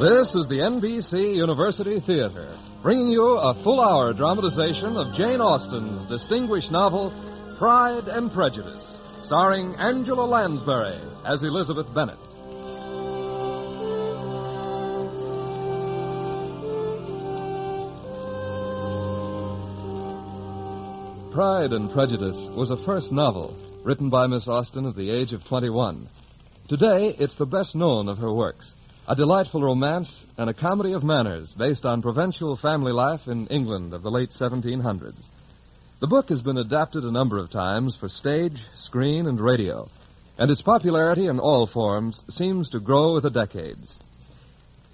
This is the NBC University Theater, bringing you a full-hour dramatization of Jane Austen's distinguished novel, Pride and Prejudice, starring Angela Lansbury as Elizabeth Bennet. Pride and Prejudice was a first novel written by Miss Austen at the age of 21. Today, it's the best known of her works, a delightful romance and a comedy of manners based on provincial family life in England of the late 1700s. The book has been adapted a number of times for stage, screen, and radio, and its popularity in all forms seems to grow with the decades.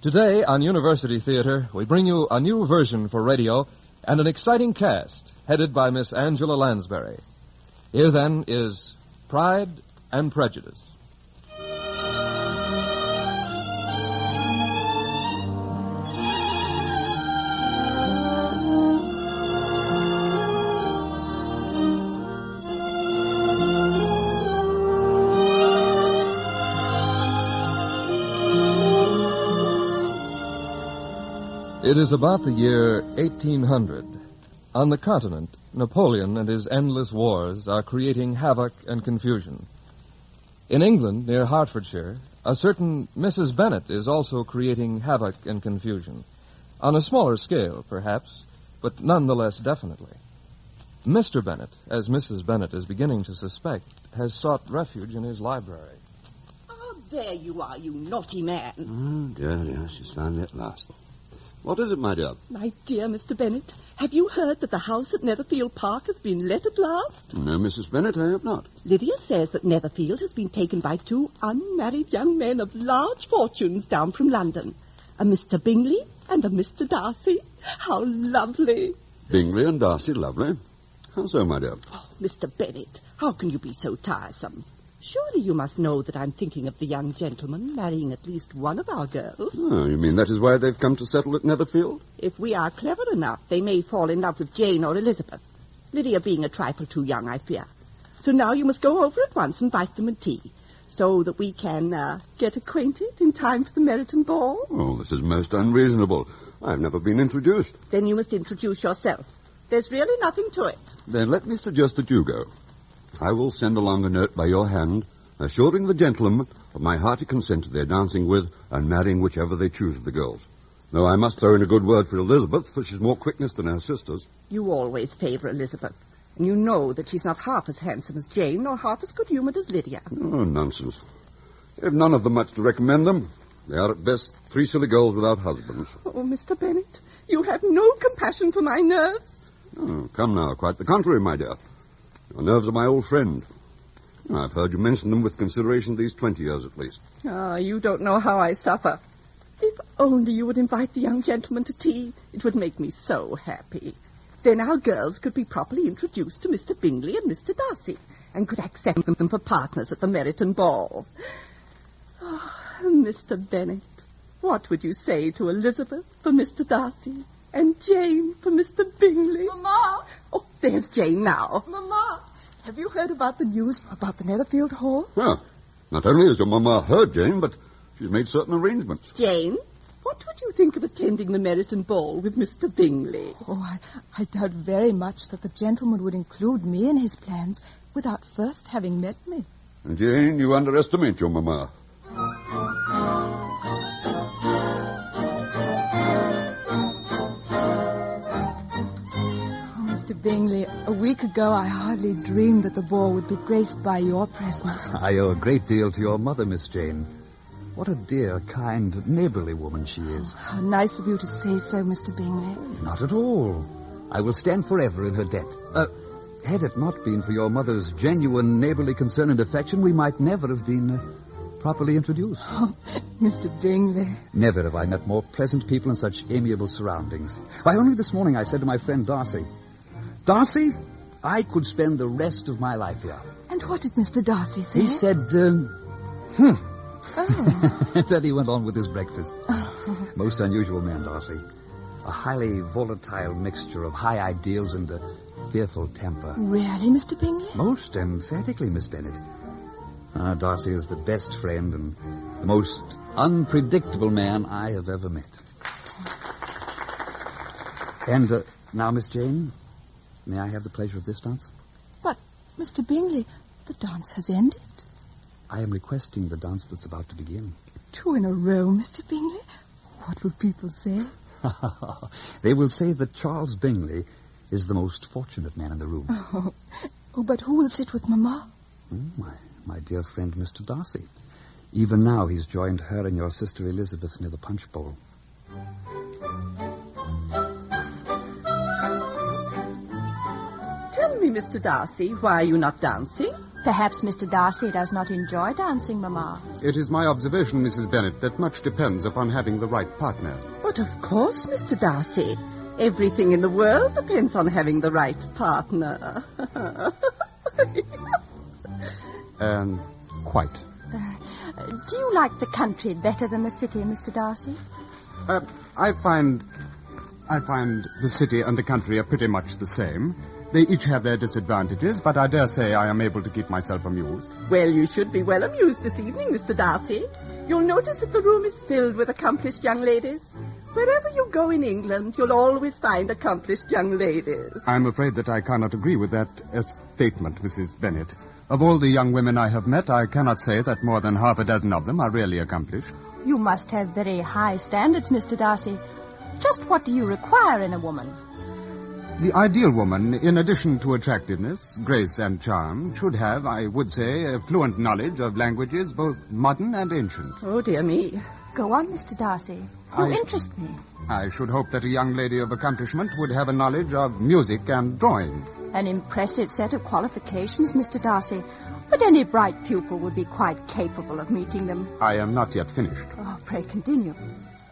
Today on University Theater, we bring you a new version for radio and an exciting cast headed by Miss Angela Lansbury. Here, then, is Pride and Prejudice. It is about the year 1800. On the continent, Napoleon and his endless wars are creating havoc and confusion. In England, near Hertfordshire, a certain Mrs. Bennet is also creating havoc and confusion. On a smaller scale, perhaps, but nonetheless definitely. Mr. Bennet, as Mrs. Bennet is beginning to suspect, has sought refuge in his library. Oh, there you are, you naughty man. Oh, dear, she's finally at last. What is it, my dear? My dear Mr. Bennet, have you heard that the house at Netherfield Park has been let at last? No, Mrs. Bennet, I have not. Lydia says that Netherfield has been taken by two unmarried young men of large fortunes down from London. A Mr. Bingley and a Mr. Darcy. How lovely. Bingley and Darcy, lovely. How so, my dear? Oh, Mr. Bennet, how can you be so tiresome? Surely you must know that I'm thinking of the young gentleman marrying at least one of our girls. Oh, you mean that is why they've come to settle at Netherfield? If we are clever enough, they may fall in love with Jane or Elizabeth. Lydia being a trifle too young, I fear. So now you must go over at once and invite them at tea, so that we can get acquainted in time for the Meryton ball. Oh, this is most unreasonable. I've never been introduced. Then you must introduce yourself. There's really nothing to it. Then let me suggest that you go. I will send along a note by your hand, assuring the gentlemen of my hearty consent to their dancing with and marrying whichever they choose of the girls. Though I must throw in a good word for Elizabeth, for she's more quickness than her sisters. You always favour Elizabeth, and you know that she's not half as handsome as Jane, nor half as good-humoured as Lydia. Oh, nonsense. They've none of them much to recommend them. They are at best three silly girls without husbands. Oh, Mr. Bennet, you have no compassion for my nerves. Oh, come now, quite the contrary, my dear. Your nerves are my old friend. I've heard you mention them with consideration these 20 years at least. Ah, you don't know how I suffer. If only you would invite the young gentleman to tea, it would make me so happy. Then our girls could be properly introduced to Mr. Bingley and Mr. Darcy, and could accept them for partners at the Meryton ball. Oh, Mr. Bennet, what would you say to Elizabeth for Mr. Darcy, and Jane for Mr. Bingley? Mamma! Oh, there's Jane now. Mamma! Have you heard about the news about the Netherfield Hall? Well, not only has your mamma heard, Jane, but she's made certain arrangements. Jane, what would you think of attending the Meryton ball with Mr. Bingley? Oh, I doubt very much that the gentleman would include me in his plans without first having met me. Jane, you underestimate your mamma. Mr. Bingley, a week ago I hardly dreamed that the ball would be graced by your presence. I owe a great deal to your mother, Miss Jane. What a dear, kind, neighbourly woman she is. Oh, how nice of you to say so, Mr. Bingley. Not at all. I will stand forever in her debt. Had it not been for your mother's genuine neighbourly concern and affection, we might never have been properly introduced. Oh, Mr. Bingley. Never have I met more pleasant people in such amiable surroundings. Why, only this morning I said to my friend Darcy, Darcy, I could spend the rest of my life here. And what did Mr. Darcy say? He said, Oh. Then he went on with his breakfast. Most unusual man, Darcy. A highly volatile mixture of high ideals and a fearful temper. Really, Mr. Bingley? Most emphatically, Miss Bennet. Darcy is the best friend and the The most unpredictable man I have ever met. And now, Miss Jane, may I have the pleasure of this dance? But, Mr. Bingley, the dance has ended. I am requesting the dance that's about to begin. 2 in a row, Mr. Bingley? What will people say? They will say that Charles Bingley is the most fortunate man in the room. Oh, but who will sit with Mamma? My dear friend, Mr. Darcy. Even now he's joined her and your sister Elizabeth near the punch bowl. Tell me, Mr. Darcy, why are you not dancing? Perhaps Mr. Darcy does not enjoy dancing, Mamma. It is my observation, Mrs. Bennet, that much depends upon having the right partner. But of course, Mr. Darcy. Everything in the world depends on having the right partner. Quite. Do you like the country better than the city, Mr. Darcy? I find the city and the country are pretty much the same. They each have their disadvantages, but I dare say I am able to keep myself amused. Well, you should be well amused this evening, Mr. Darcy. You'll notice that the room is filled with accomplished young ladies. Wherever you go in England, you'll always find accomplished young ladies. I'm afraid that I cannot agree with that statement, Mrs. Bennet. Of all the young women I have met, I cannot say that more than half a dozen of them are really accomplished. You must have very high standards, Mr. Darcy. Just what do you require in a woman? The ideal woman, in addition to attractiveness, grace, and charm, should have, I would say, a fluent knowledge of languages both modern and ancient. Oh, dear me. Go on, Mr. Darcy. You interest me. I should hope that a young lady of accomplishment would have a knowledge of music and drawing. An impressive set of qualifications, Mr. Darcy. But any bright pupil would be quite capable of meeting them. I am not yet finished. Oh, pray continue.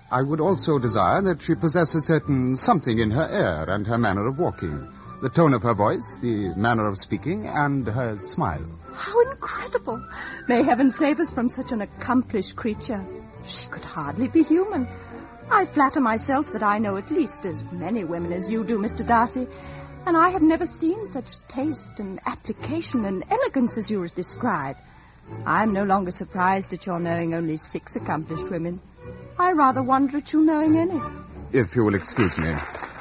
I would also desire that she possess a certain something in her air and her manner of walking. The tone of her voice, the manner of speaking, and her smile. How incredible! May heaven save us from such an accomplished creature. She could hardly be human. I flatter myself that I know at least as many women as you do, Mr. Darcy, and I have never seen such taste and application and elegance as you describe. I'm no longer surprised at your knowing only 6 accomplished women. I rather wonder at you knowing any. If you will excuse me.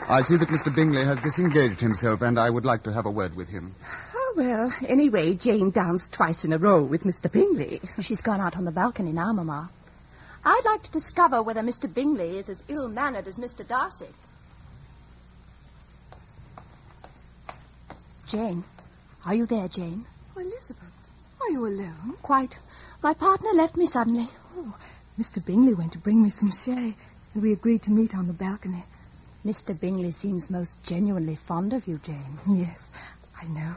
I see that Mr. Bingley has disengaged himself, and I would like to have a word with him. Oh, well, anyway, Jane danced twice in a row with Mr. Bingley. She's gone out on the balcony now, Mamma. I'd like to discover whether Mr. Bingley is as ill-mannered as Mr. Darcy. Jane. Are you there, Jane? Oh, Elizabeth, are you alone? Quite. My partner left me suddenly. Oh, Mr. Bingley went to bring me some sherry, and we agreed to meet on the balcony. Mr. Bingley seems most genuinely fond of you, Jane. Yes, I know.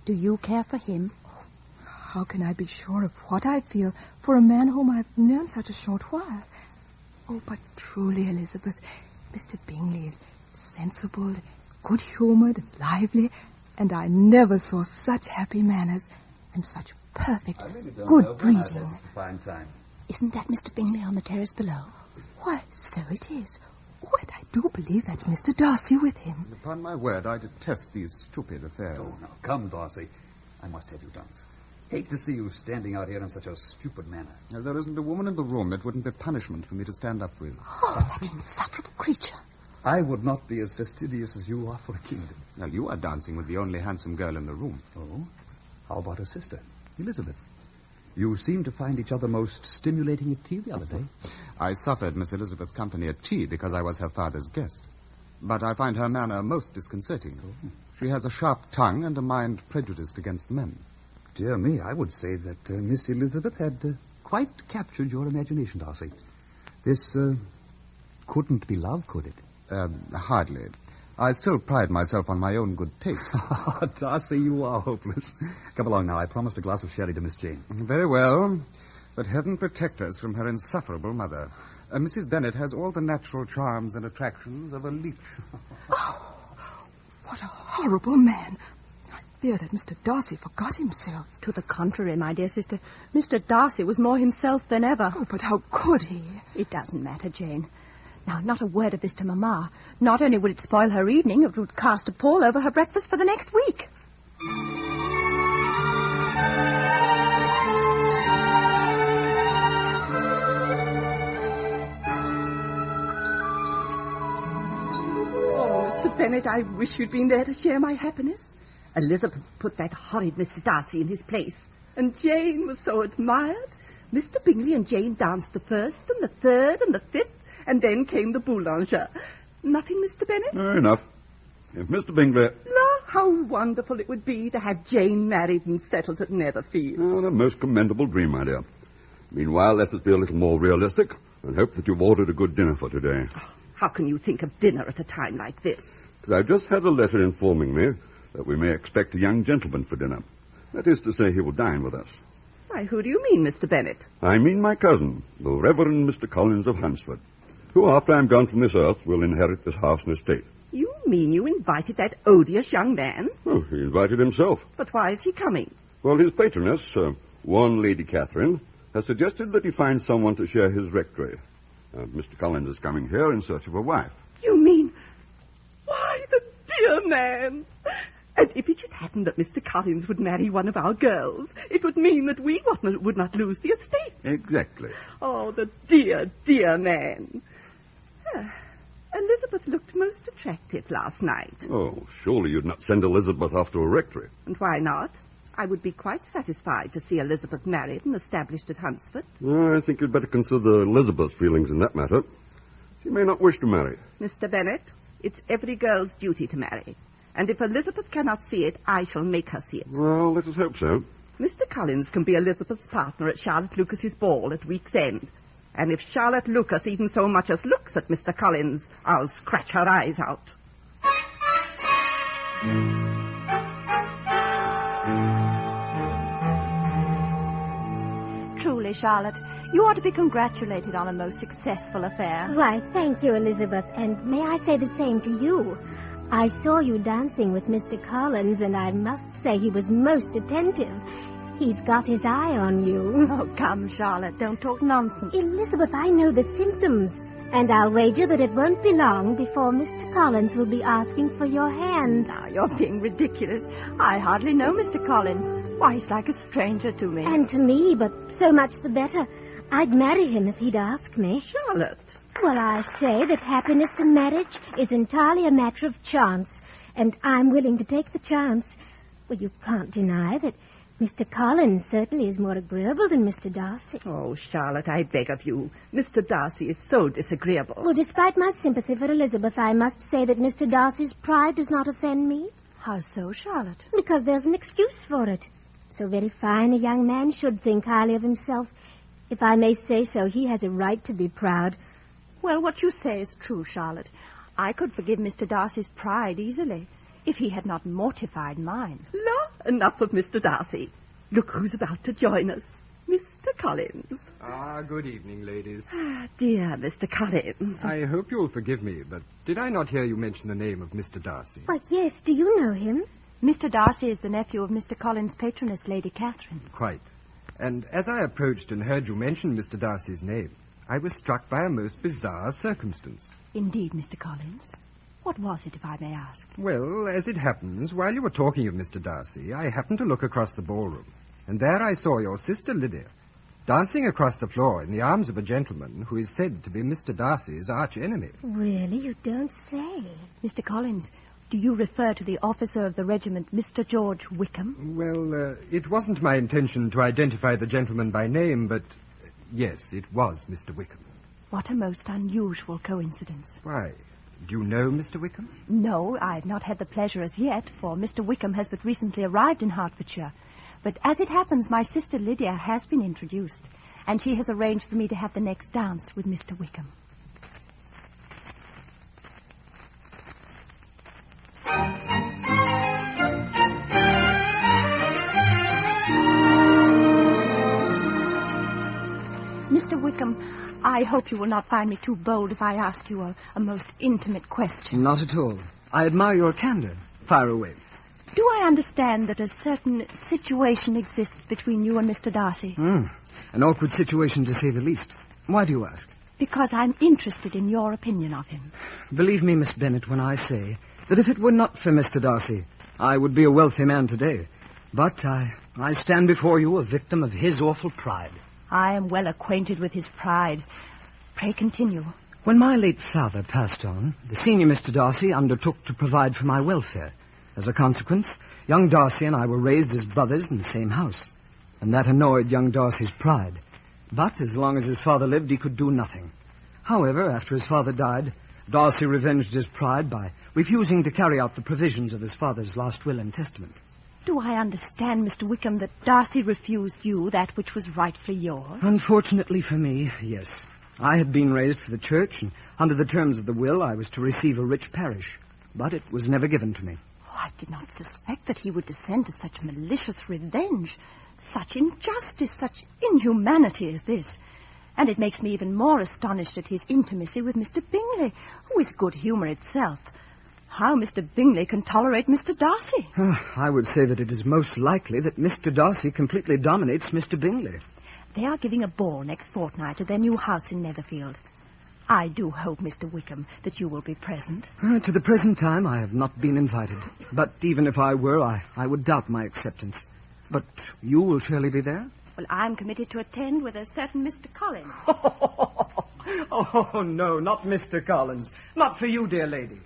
Do you care for him? How can I be sure of what I feel for a man whom I've known such a short while? Oh, but truly, Elizabeth, Mr. Bingley is sensible, good-humoured, and lively, and I never saw such happy manners and such perfect, good breeding. Fine time. Isn't that Mr. Bingley on the terrace below? Why, so it is. Oh, and I do believe that's Mr. Darcy with him. Upon my word, I detest these stupid affairs. Oh, now, come, Darcy. I must have you dance. Hate to see you standing out here in such a stupid manner. Now, there isn't a woman in the room it wouldn't be punishment for me to stand up with. Oh, that insufferable creature. I would not be as fastidious as you are for a kingdom. Now, you are dancing with the only handsome girl in the room. Oh? How about her sister, Elizabeth? You seemed to find each other most stimulating at tea the other day. I suffered Miss Elizabeth company at tea because I was her father's guest. But I find her manner most disconcerting. Oh. She has a sharp tongue and a mind prejudiced against men. Dear me, I would say that Miss Elizabeth had quite captured your imagination, Darcy. This couldn't be love, could it? Hardly. I still pride myself on my own good taste. Darcy, you are hopeless. Come along now. I promised a glass of sherry to Miss Jane. Very well. But heaven protect us from her insufferable mother. Mrs. Bennet has all the natural charms and attractions of a leech. Oh, what a horrible man. I fear that Mr. Darcy forgot himself. To the contrary, my dear sister. Mr. Darcy was more himself than ever. Oh, but how could he? It doesn't matter, Jane. Now, not a word of this to Mamma. Not only would it spoil her evening, it would cast a pall over her breakfast for the next week. Bennet, I wish you'd been there to share my happiness. Elizabeth put that horrid Mr. Darcy in his place, and Jane was so admired. Mr. Bingley and Jane danced the first and the third and the fifth, and then came the boulanger. Nothing, Mr. Bennet? Enough. If Mr. Bingley... No, how wonderful it would be to have Jane married and settled at Netherfield. Oh, the most commendable dream, my dear. Meanwhile, let us be a little more realistic and hope that you've ordered a good dinner for today. How can you think of dinner at a time like this? I've just had a letter informing me that we may expect a young gentleman for dinner. That is to say, he will dine with us. Why, who do you mean, Mr. Bennet? I mean my cousin, the Reverend Mr. Collins of Hunsford, who, after I'm gone from this earth, will inherit this house and estate. You mean you invited that odious young man? Oh, he invited himself. But why is he coming? Well, his patroness, one Lady Catherine, has suggested that he find someone to share his rectory. Mr. Collins is coming here in search of a wife. You mean... Why, the dear man! And if it should happen that Mr. Collins would marry one of our girls, it would mean that we would not lose the estate. Exactly. Oh, the dear, dear man. Elizabeth looked most attractive last night. Oh, surely you'd not send Elizabeth off to a rectory. And why not? I would be quite satisfied to see Elizabeth married and established at Hunsford. I think you'd better consider Elizabeth's feelings in that matter. She may not wish to marry. Mr. Bennet, it's every girl's duty to marry. And if Elizabeth cannot see it, I shall make her see it. Well, let us hope so. Mr. Collins can be Elizabeth's partner at Charlotte Lucas's ball at week's end. And if Charlotte Lucas even so much as looks at Mr. Collins, I'll scratch her eyes out. Truly, Charlotte, you ought to be congratulated on a most successful affair. Why, thank you, Elizabeth, and may I say the same to you. I saw you dancing with Mr. Collins, and I must say he was most attentive. He's got his eye on you. Oh, come, Charlotte, don't talk nonsense. Elizabeth, I know the symptoms, and I'll wager that it won't be long before Mr. Collins will be asking for your hand. Now, you're being ridiculous. I hardly know Mr. Collins. Why, he's like a stranger to me. And to me, but so much the better. I'd marry him if he'd ask me. Charlotte. Well, I say that happiness in marriage is entirely a matter of chance, and I'm willing to take the chance. Well, you can't deny that Mr. Collins certainly is more agreeable than Mr. Darcy. Oh, Charlotte, I beg of you. Mr. Darcy is so disagreeable. Well, despite my sympathy for Elizabeth, I must say that Mr. Darcy's pride does not offend me. How so, Charlotte? Because there's an excuse for it. So very fine a young man should think highly of himself. If I may say so, he has a right to be proud. Well, what you say is true, Charlotte. I could forgive Mr. Darcy's pride easily, if he had not mortified mine. La, enough of Mr. Darcy. Look who's about to join us. Mr. Collins. Good evening, ladies. Dear Mr. Collins. I hope you'll forgive me, but did I not hear you mention the name of Mr. Darcy? Why, yes, do you know him? Mr. Darcy is the nephew of Mr. Collins' patroness, Lady Catherine. Quite. And as I approached and heard you mention Mr. Darcy's name, I was struck by a most bizarre circumstance. Indeed, Mr. Collins. What was it, if I may ask? Well, as it happens, while you were talking of Mr. Darcy, I happened to look across the ballroom, and there I saw your sister Lydia dancing across the floor in the arms of a gentleman who is said to be Mr. Darcy's arch-enemy. Really? You don't say. Mr. Collins, do you refer to the officer of the regiment, Mr. George Wickham? Well, it wasn't my intention to identify the gentleman by name, but yes, it was Mr. Wickham. What a most unusual coincidence. Why? Do you know Mr. Wickham? No, I've not had the pleasure as yet, for Mr. Wickham has but recently arrived in Hertfordshire. But as it happens, my sister Lydia has been introduced, and she has arranged for me to have the next dance with Mr. Wickham. Mr. Wickham, I hope you will not find me too bold if I ask you a most intimate question. Not at all. I admire your candor. Fire away. Do I understand that a certain situation exists between you and Mr. Darcy? An awkward situation, to say the least. Why do you ask? Because I'm interested in your opinion of him. Believe me, Miss Bennet, when I say that if it were not for Mr. Darcy, I would be a wealthy man today. But I stand before you a victim of his awful pride. I am well acquainted with his pride. Pray continue. When my late father passed on, the senior Mr. Darcy undertook to provide for my welfare. As a consequence, young Darcy and I were raised as brothers in the same house, and that annoyed young Darcy's pride. But as long as his father lived, he could do nothing. However, after his father died, Darcy revenged his pride by refusing to carry out the provisions of his father's last will and testament. Do I understand, Mr. Wickham, that Darcy refused you that which was rightfully yours? Unfortunately for me, yes. I had been raised for the church, and under the terms of the will, I was to receive a rich parish. But it was never given to me. Oh, I did not suspect that he would descend to such malicious revenge, such injustice, such inhumanity as this. And it makes me even more astonished at his intimacy with Mr. Bingley, who is good humour itself. How Mr. Bingley can tolerate Mr. Darcy? I would say that it is most likely that Mr. Darcy completely dominates Mr. Bingley. They are giving a ball next fortnight at their new house in Netherfield. I do hope, Mr. Wickham, that you will be present. To the present time, I have not been invited. But even if I were, I would doubt my acceptance. But you will surely be there? Well, I'm committed to attend with a certain Mr. Collins. Oh, no, not Mr. Collins. Not for you, dear lady.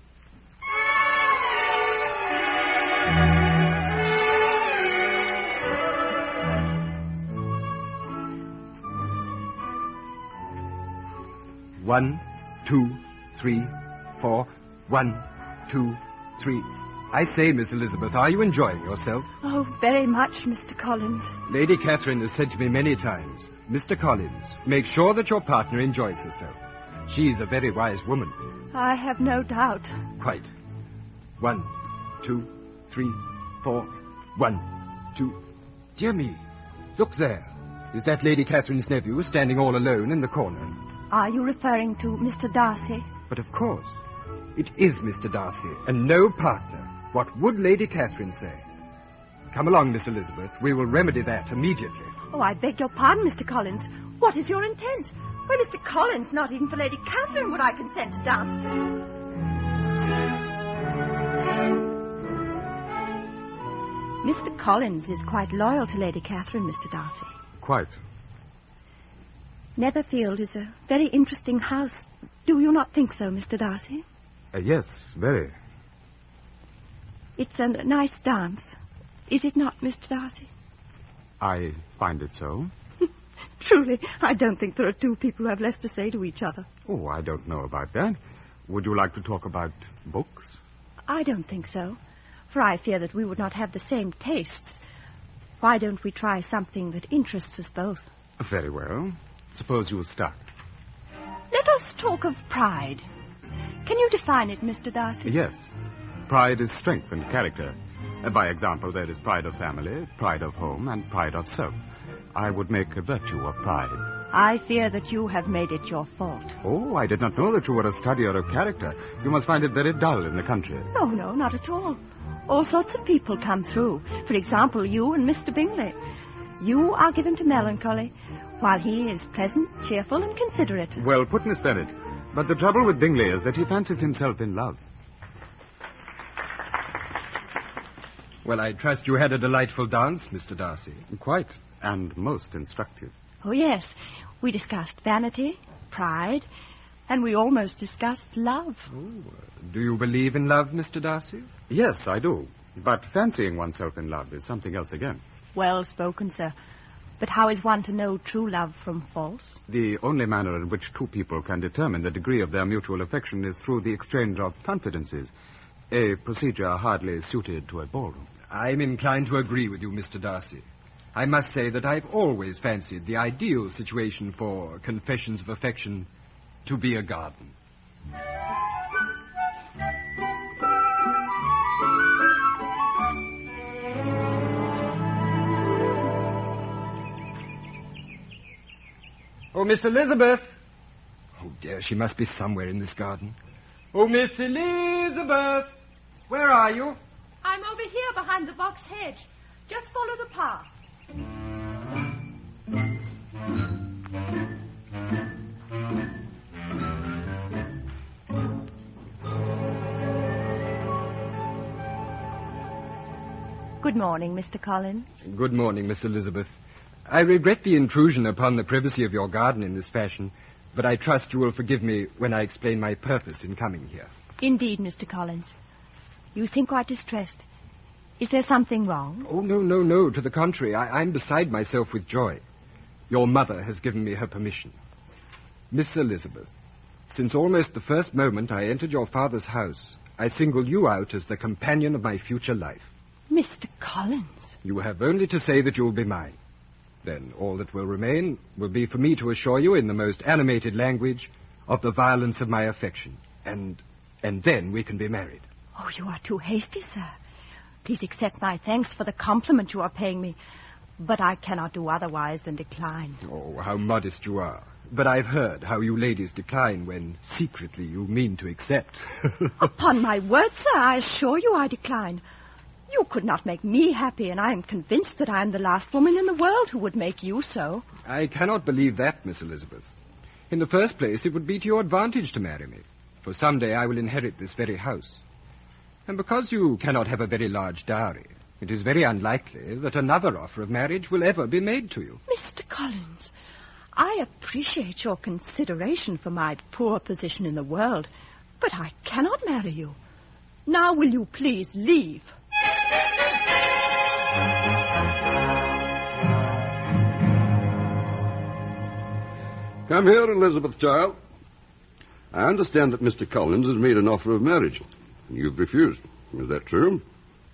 One, 2, 3, 4. 1, 2, 3. I say, Miss Elizabeth, are you enjoying yourself? Oh, very much, Mr. Collins. Lady Catherine has said to me many times, Mr. Collins, make sure that your partner enjoys herself. She's a very wise woman. I have no doubt. Quite. 1, 2, 3, 4. 1, 2. Dear me, look there. Is that Lady Catherine's nephew standing all alone in the corner? Are you referring to Mr. Darcy? But of course. It is Mr. Darcy, and no partner. What would Lady Catherine say? Come along, Miss Elizabeth. We will remedy that immediately. Oh, I beg your pardon, Mr. Collins. What is your intent? Why, Mr. Collins, not even for Lady Catherine would I consent to dance. Mr. Collins is quite loyal to Lady Catherine, Mr. Darcy. Quite. Netherfield is a very interesting house. Do you not think so, Mr. Darcy? Yes, very. It's a nice dance. Is it not, Mr. Darcy? I find it so. Truly, I don't think there are two people who have less to say to each other. Oh, I don't know about that. Would you like to talk about books? I don't think so, for I fear that we would not have the same tastes. Why don't we try something that interests us both? Very well. Suppose you start. Let us talk of pride. Can you define it, Mr. Darcy? Yes. Pride is strength and character. By example, there is pride of family, pride of home, and pride of self. I would make a virtue of pride. I fear that you have made it your fault. Oh, I did not know that you were a studier of character. You must find it very dull in the country. Oh, no, not at all. All sorts of people come through. For example, you and Mr. Bingley. You are given to melancholy, while he is pleasant, cheerful, and considerate. Well put, Miss Bennet. But the trouble with Bingley is that he fancies himself in love. Well, I trust you had a delightful dance, Mr. Darcy. Quite, and most instructive. Oh, yes. We discussed vanity, pride, and we almost discussed love. Oh, do you believe in love, Mr. Darcy? Yes, I do. But fancying oneself in love is something else again. Well spoken, sir. But how is one to know true love from false? The only manner in which two people can determine the degree of their mutual affection is through the exchange of confidences, a procedure hardly suited to a ballroom. I'm inclined to agree with you, Mr. Darcy. I must say that I've always fancied the ideal situation for confessions of affection to be a garden. Oh, Miss Elizabeth! Oh, dear, she must be somewhere in this garden. Oh, Miss Elizabeth! Where are you? I'm over here behind the box hedge. Just follow the path. Good morning, Mr. Collins. Good morning, Miss Elizabeth. I regret the intrusion upon the privacy of your garden in this fashion, but I trust you will forgive me when I explain my purpose in coming here. Indeed, Mr. Collins. You seem quite distressed. Is there something wrong? Oh, no. To the contrary, I'm beside myself with joy. Your mother has given me her permission. Miss Elizabeth, since almost the first moment I entered your father's house, I single you out as the companion of my future life. Mr. Collins. You have only to say that you will be mine. Then all that will remain will be for me to assure you in the most animated language of the violence of my affection. And then we can be married. Oh, you are too hasty, sir. Please accept my thanks for the compliment you are paying me. But I cannot do otherwise than decline. Oh, how modest you are. But I've heard how you ladies decline when secretly you mean to accept. Upon my word, sir, I assure you I decline. You could not make me happy, and I am convinced that I am the last woman in the world who would make you so. I cannot believe that, Miss Elizabeth. In the first place, it would be to your advantage to marry me, for someday I will inherit this very house. And because you cannot have a very large dowry, it is very unlikely that another offer of marriage will ever be made to you. Mr. Collins, I appreciate your consideration for my poor position in the world, but I cannot marry you. Now will you please leave? Come here, Elizabeth, child. I understand that Mr. Collins has made an offer of marriage. You've refused. Is that true?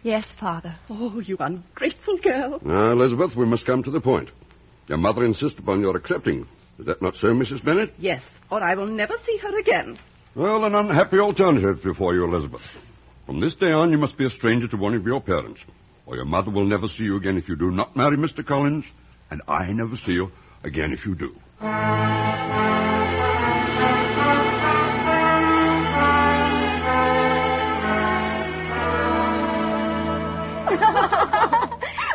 Yes, Father. Oh, you ungrateful girl. Now, Elizabeth, we must come to the point. Your mother insists upon your accepting. Is that not so, Mrs. Bennet? Yes, or I will never see her again. Well, an unhappy alternative before you, Elizabeth. From this day on, you must be a stranger to one of your parents, or your mother will never see you again if you do not marry Mr. Collins, and I never see you again if you do.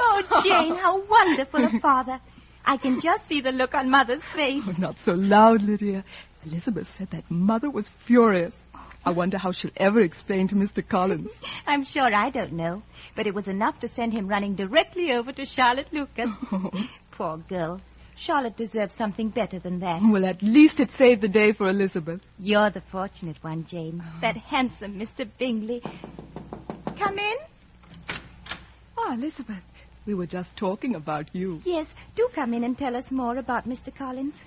Oh, Jane, how wonderful a father. I can just see the look on Mother's face. Oh, not so loud, Lydia. Elizabeth said that Mother was furious. I wonder how she'll ever explain to Mr. Collins. I'm sure I don't know, but it was enough to send him running directly over to Charlotte Lucas. Oh. Poor girl. Charlotte deserves something better than that. Well, at least it saved the day for Elizabeth. You're the fortunate one, Jane. That handsome Mr. Bingley. Come in. Oh, Elizabeth, we were just talking about you. Yes, do come in and tell us more about Mr. Collins.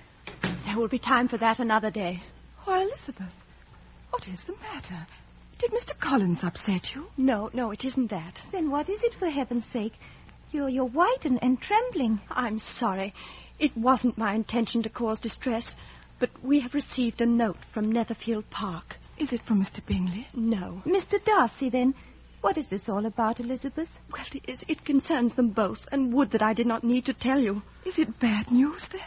There will be time for that another day. Why, Elizabeth, what is the matter? Did Mr. Collins upset you? No, it isn't that. Then what is it, for heaven's sake? You're white and trembling. I'm sorry. It wasn't my intention to cause distress, but we have received a note from Netherfield Park. Is it from Mr. Bingley? No. Mr. Darcy, then. What is this all about, Elizabeth? Well, it concerns them both, and would that I did not need to tell you. Is it bad news, then?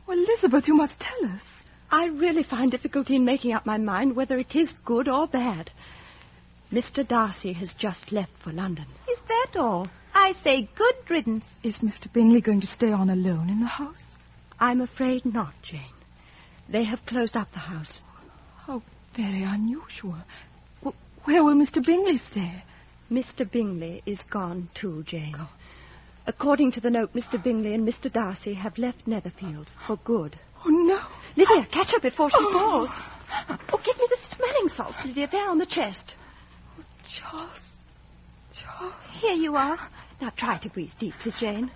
Well, Elizabeth, you must tell us. I really find difficulty in making up my mind whether it is good or bad. Mr. Darcy has just left for London. Is that all? I say good riddance. Is Mr. Bingley going to stay on alone in the house? I'm afraid not, Jane. They have closed up the house. How very unusual. Well, where will Mr. Bingley stay? Mr. Bingley is gone too, Jane. Oh. According to the note, Mr. Bingley and Mr. Darcy have left Netherfield for good. Oh, no. Lydia, catch her before she falls. Oh, get me the smelling salts, Lydia. They're on the chest. Oh, Charles. Here you are. Now try to breathe deeply, Jane.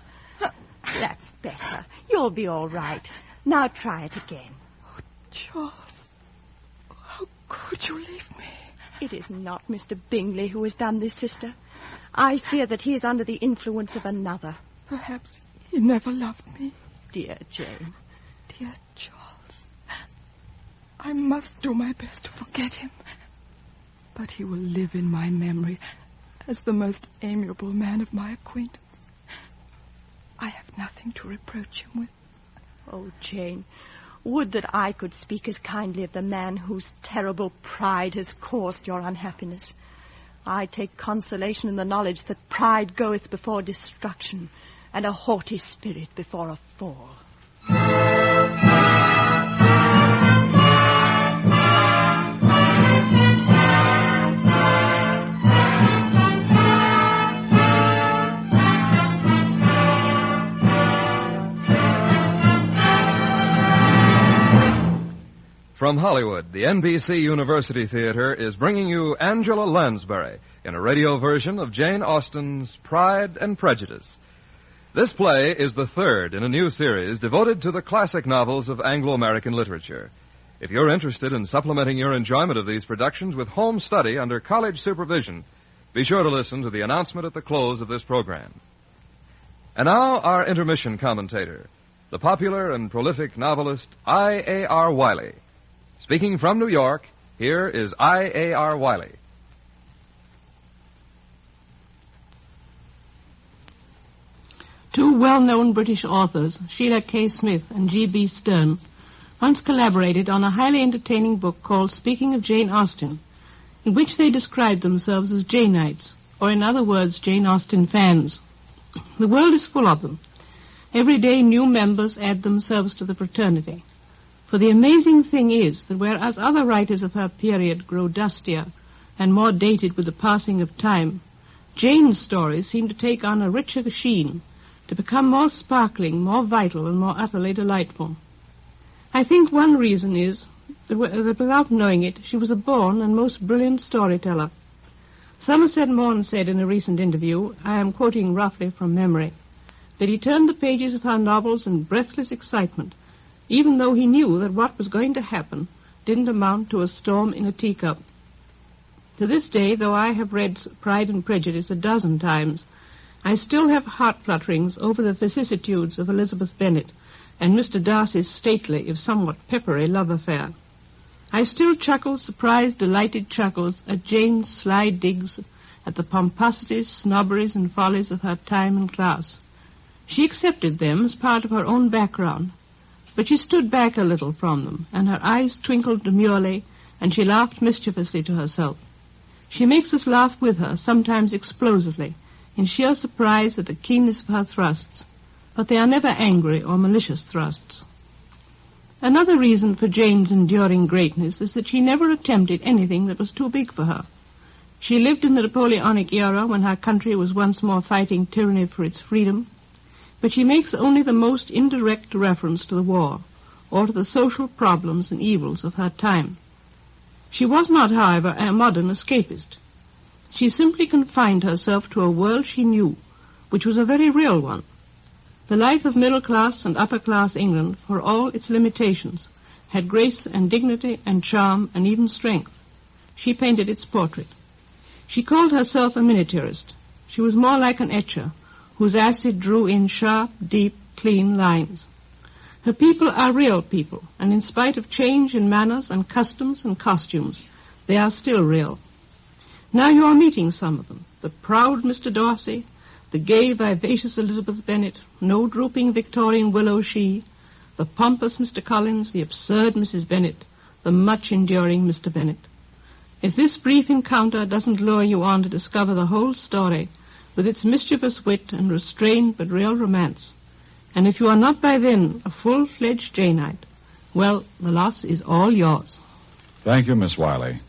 That's better. You'll be all right. Now try it again. Oh, Charles. How could you leave me? It is not Mr. Bingley who has done this, sister. I fear that he is under the influence of another. Perhaps he never loved me. Dear Jane. Dear Charles. I must do my best to forget him. But he will live in my memory as the most amiable man of my acquaintance. I have nothing to reproach him with. Oh, Jane, would that I could speak as kindly of the man whose terrible pride has caused your unhappiness. I take consolation in the knowledge that pride goeth before destruction, and a haughty spirit before a fall. From Hollywood, the NBC University Theater is bringing you Angela Lansbury in a radio version of Jane Austen's Pride and Prejudice. This play is the third in a new series devoted to the classic novels of Anglo-American literature. If you're interested in supplementing your enjoyment of these productions with home study under college supervision, be sure to listen to the announcement at the close of this program. And now, our intermission commentator, the popular and prolific novelist I.A.R. Wiley. Speaking from New York, here is I.A.R. Wiley. Two well-known British authors, Sheila K. Smith and G.B. Stern, once collaborated on a highly entertaining book called Speaking of Jane Austen, in which they described themselves as Janeites, or in other words, Jane Austen fans. The world is full of them. Every day new members add themselves to the fraternity. For the amazing thing is that whereas other writers of her period grow dustier and more dated with the passing of time, Jane's stories seem to take on a richer sheen, to become more sparkling, more vital, and more utterly delightful. I think one reason is that without knowing it, she was a born and most brilliant storyteller. Somerset Maugham said in a recent interview, I am quoting roughly from memory, that he turned the pages of her novels in breathless excitement, even though he knew that what was going to happen didn't amount to a storm in a teacup. To this day, though I have read Pride and Prejudice a dozen times, I still have heart flutterings over the vicissitudes of Elizabeth Bennet and Mr. Darcy's stately, if somewhat peppery, love affair. I still chuckle surprised, delighted chuckles at Jane's sly digs at the pomposities, snobberies, and follies of her time and class. She accepted them as part of her own background, but she stood back a little from them, and her eyes twinkled demurely, and she laughed mischievously to herself. She makes us laugh with her, sometimes explosively, in sheer surprise at the keenness of her thrusts, but they are never angry or malicious thrusts. Another reason for Jane's enduring greatness is that she never attempted anything that was too big for her. She lived in the Napoleonic era when her country was once more fighting tyranny for its freedom, but she makes only the most indirect reference to the war, or to the social problems and evils of her time. She was not, however, a modern escapist. She simply confined herself to a world she knew, which was a very real one. The life of middle-class and upper-class England, for all its limitations, had grace and dignity and charm and even strength. She painted its portrait. She called herself a miniaturist. She was more like an etcher, whose acid drew in sharp, deep, clean lines. Her people are real people, and in spite of change in manners and customs and costumes, they are still real. Now you are meeting some of them, the proud Mr. Darcy, the gay, vivacious Elizabeth Bennet, no drooping Victorian willow she, the pompous Mr. Collins, the absurd Mrs. Bennet, the much-enduring Mr. Bennet. If this brief encounter doesn't lure you on to discover the whole story, with its mischievous wit and restrained but real romance, and if you are not by then a full-fledged Janeite, well, the loss is all yours. Thank you, Miss Wiley.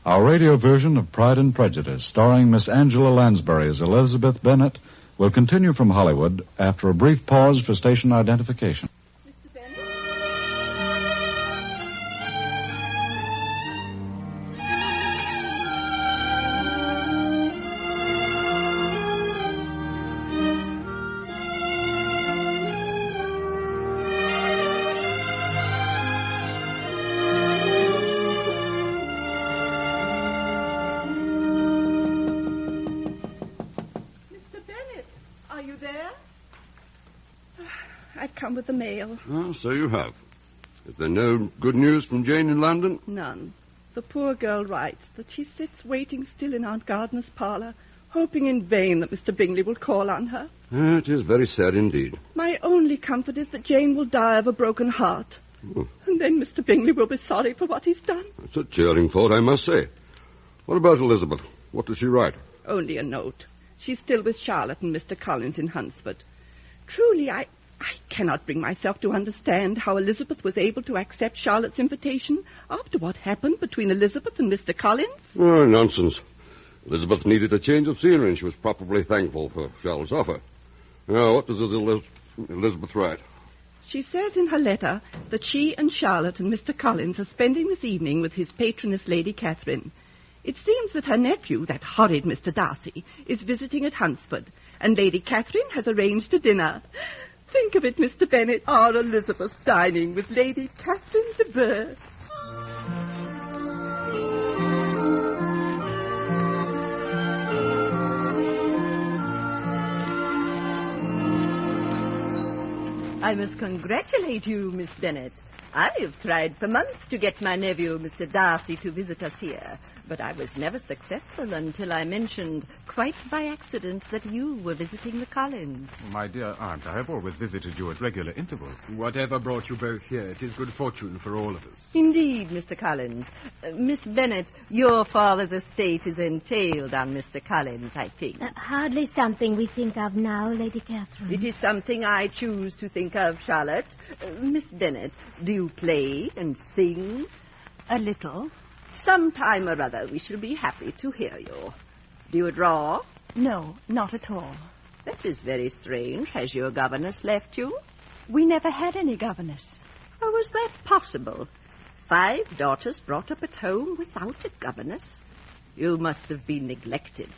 Our radio version of Pride and Prejudice, starring Miss Angela Lansbury as Elizabeth Bennet, will continue from Hollywood after a brief pause for station identification. Come with the mail. Oh, so you have. Is there no good news from Jane in London? None. The poor girl writes that she sits waiting still in Aunt Gardner's parlour, hoping in vain that Mr. Bingley will call on her. It is very sad indeed. My only comfort is that Jane will die of a broken heart. Oh. And then Mr. Bingley will be sorry for what he's done. It's a cheering thought, I must say. What about Elizabeth? What does she write? Only a note. She's still with Charlotte and Mr. Collins in Hunsford. Truly, I cannot bring myself to understand how Elizabeth was able to accept Charlotte's invitation after what happened between Elizabeth and Mr. Collins. Oh, nonsense. Elizabeth needed a change of scenery, and she was probably thankful for Charlotte's offer. Now, what does Elizabeth write? She says in her letter that she and Charlotte and Mr. Collins are spending this evening with his patroness, Lady Catherine. It seems that her nephew, that horrid Mr. Darcy, is visiting at Hunsford, and Lady Catherine has arranged a dinner. Think of it, Mr. Bennet, our Elizabeth dining with Lady Catherine de Bourgh. I must congratulate you, Miss Bennet. I have tried for months to get my nephew, Mr. Darcy, to visit us here, but I was never successful until I mentioned, quite by accident, that you were visiting the Collins. My dear aunt, I have always visited you at regular intervals. Whatever brought you both here, it is good fortune for all of us. Indeed, Mr. Collins. Miss Bennet, your father's estate is entailed on Mr. Collins, I think. Hardly something we think of now, Lady Catherine. It is something I choose to think of, Charlotte. Miss Bennet, do you play and sing? A little. Some time or other we shall be happy to hear you. Do you draw? No, not at all. That is very strange. Has your governess left you? We never had any governess. How was that possible? 5 daughters brought up at home without a governess? You must have been neglected.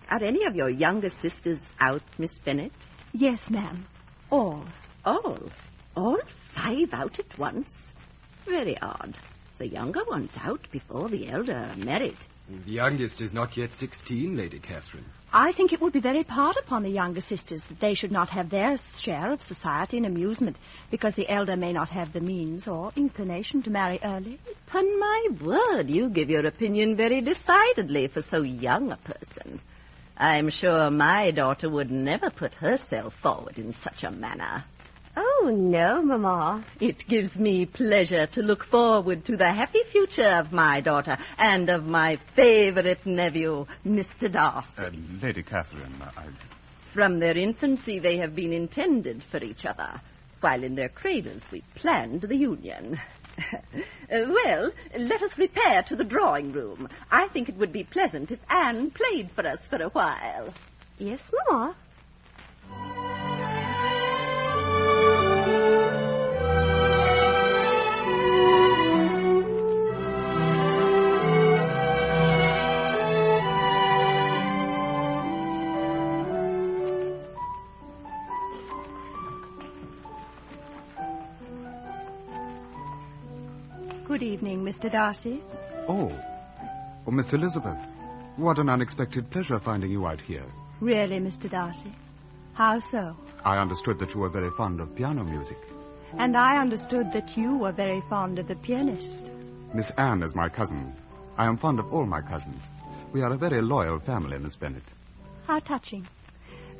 Are any of your younger sisters out, Miss Bennet? Yes, ma'am. All. All? All 5 out at once? Very odd. The younger one's out before the elder are married. The youngest is not yet 16, Lady Catherine. I think it would be very hard upon the younger sisters that they should not have their share of society and amusement, because the elder may not have the means or inclination to marry early. Upon my word, you give your opinion very decidedly for so young a person. I'm sure my daughter would never put herself forward in such a manner. Oh, no, Mamma. It gives me pleasure to look forward to the happy future of my daughter and of my favourite nephew, Mr. Darcy. Lady Catherine, From their infancy they have been intended for each other, while in their cradles we planned the union. Well, let us repair to the drawing-room. I think it would be pleasant if Anne played for us for a while. Yes, Mamma. Good evening, Mr. Darcy. Oh, Miss Elizabeth. What an unexpected pleasure finding you out here. Really, Mr. Darcy? How so? I understood that you were very fond of piano music. And I understood that you were very fond of the pianist. Miss Anne is my cousin. I am fond of all my cousins. We are a very loyal family, Miss Bennet. How touching.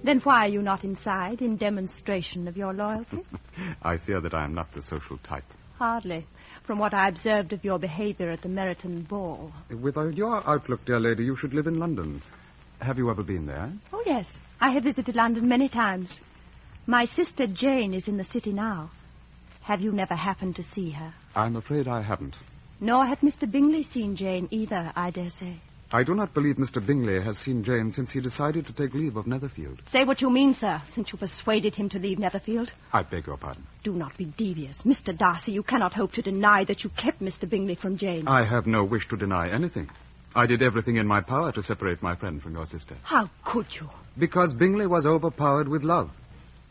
Then why are you not inside in demonstration of your loyalty? I fear that I am not the social type. Hardly, from what I observed of your behavior at the Meryton ball. With your outlook, dear lady, you should live in London. Have you ever been there? Oh, yes. I have visited London many times. My sister Jane is in the city now. Have you never happened to see her? I'm afraid I haven't. Nor had Mr. Bingley seen Jane either, I dare say. I do not believe Mr. Bingley has seen Jane since he decided to take leave of Netherfield. Say what you mean, sir, since you persuaded him to leave Netherfield. I beg your pardon. Do not be devious. Mr. Darcy, you cannot hope to deny that you kept Mr. Bingley from Jane. I have no wish to deny anything. I did everything in my power to separate my friend from your sister. How could you? Because Bingley was overpowered with love.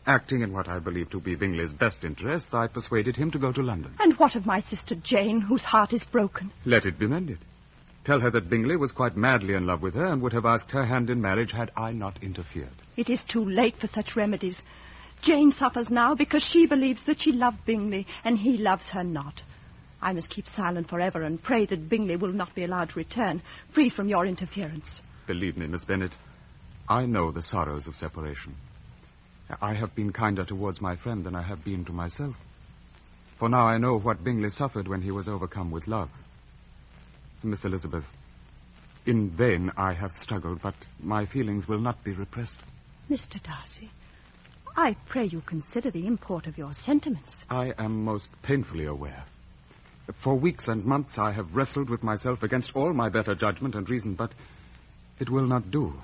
Acting in what I believe to be Bingley's best interests, I persuaded him to go to London. And what of my sister Jane, whose heart is broken? Let it be mended. Tell her that Bingley was quite madly in love with her and would have asked her hand in marriage had I not interfered. It is too late for such remedies. Jane suffers now because she believes that she loved Bingley and he loves her not. I must keep silent forever and pray that Bingley will not be allowed to return, free from your interference. Believe me, Miss Bennet, I know the sorrows of separation. I have been kinder towards my friend than I have been to myself. For now I know what Bingley suffered when he was overcome with love. Miss Elizabeth, in vain I have struggled, but my feelings will not be repressed. Mr. Darcy, I pray you consider the import of your sentiments. I am most painfully aware. For weeks and months I have wrestled with myself against all my better judgment and reason, but it will not do.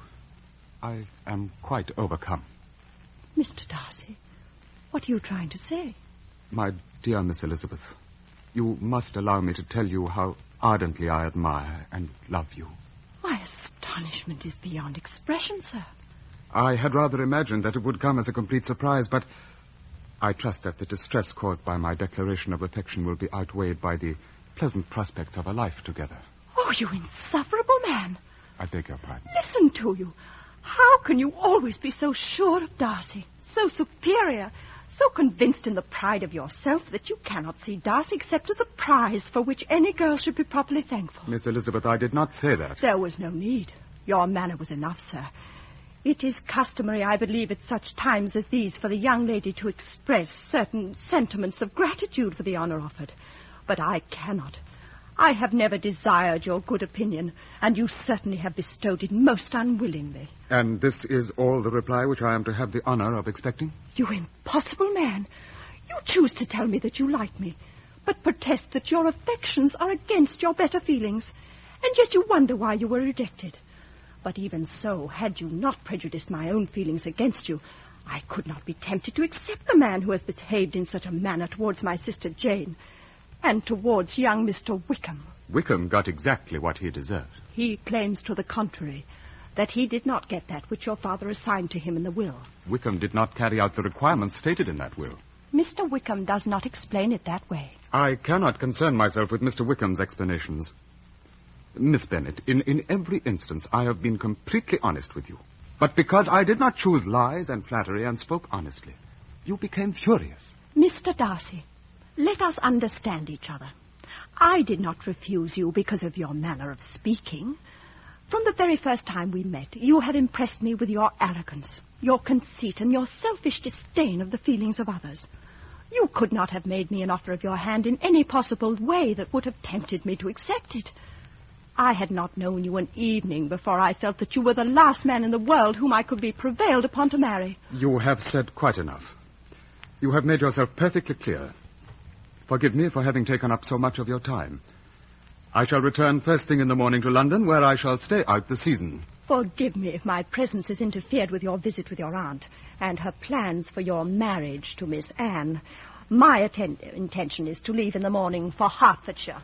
I am quite overcome. Mr. Darcy, what are you trying to say? My dear Miss Elizabeth, you must allow me to tell you how ardently I admire and love you. My astonishment is beyond expression, sir. I had rather imagined that it would come as a complete surprise, but I trust that the distress caused by my declaration of affection will be outweighed by the pleasant prospects of a life together. Oh, you insufferable man. I beg your pardon. Listen to you. How can you always be so sure of Darcy, so superior, so convinced in the pride of yourself that you cannot see Darcy except as a prize for which any girl should be properly thankful? Miss Elizabeth, I did not say that. There was no need. Your manner was enough, sir. It is customary, I believe, at such times as these for the young lady to express certain sentiments of gratitude for the honor offered. But I cannot. I have never desired your good opinion, and you certainly have bestowed it most unwillingly. And this is all the reply which I am to have the honor of expecting? You impossible man. You choose to tell me that you like me, but protest that your affections are against your better feelings, and yet you wonder why you were rejected. But even so, had you not prejudiced my own feelings against you, I could not be tempted to accept the man who has behaved in such a manner towards my sister Jane, and towards young Mr. Wickham. Wickham got exactly what he deserved. He claims to the contrary, that he did not get that which your father assigned to him in the will. Wickham did not carry out the requirements stated in that will. Mr. Wickham does not explain it that way. I cannot concern myself with Mr. Wickham's explanations. Miss Bennet, in every instance I have been completely honest with you. But because I did not choose lies and flattery and spoke honestly, you became furious. Mr. Darcy, let us understand each other. I did not refuse you because of your manner of speaking. From the very first time we met, you have impressed me with your arrogance, your conceit, and your selfish disdain of the feelings of others. You could not have made me an offer of your hand in any possible way that would have tempted me to accept it. I had not known you an evening before I felt that you were the last man in the world whom I could be prevailed upon to marry. You have said quite enough. You have made yourself perfectly clear. Forgive me for having taken up so much of your time. I shall return first thing in the morning to London, where I shall stay out the season. Forgive me if my presence has interfered with your visit with your aunt and her plans for your marriage to Miss Anne. My intention is to leave in the morning for Hertfordshire.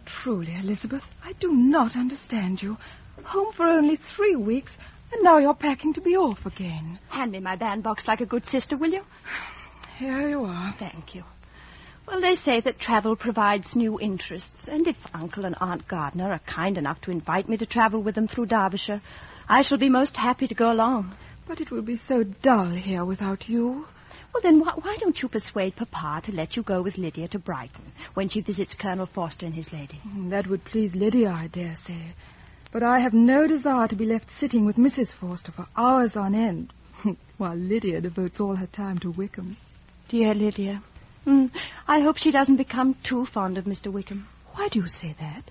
Truly, Elizabeth, I do not understand you. Home for only 3 weeks, and now you're packing to be off again. Hand me my bandbox like a good sister, will you? Here you are. Thank you. Well, they say that travel provides new interests, and if Uncle and Aunt Gardner are kind enough to invite me to travel with them through Derbyshire, I shall be most happy to go along. But it will be so dull here without you. Well, then why don't you persuade Papa to let you go with Lydia to Brighton when she visits Colonel Forster and his lady? That would please Lydia, I dare say. But I have no desire to be left sitting with Mrs. Forster for hours on end, while Lydia devotes all her time to Wickham. Dear Lydia. I hope she doesn't become too fond of Mr. Wickham. Why do you say that?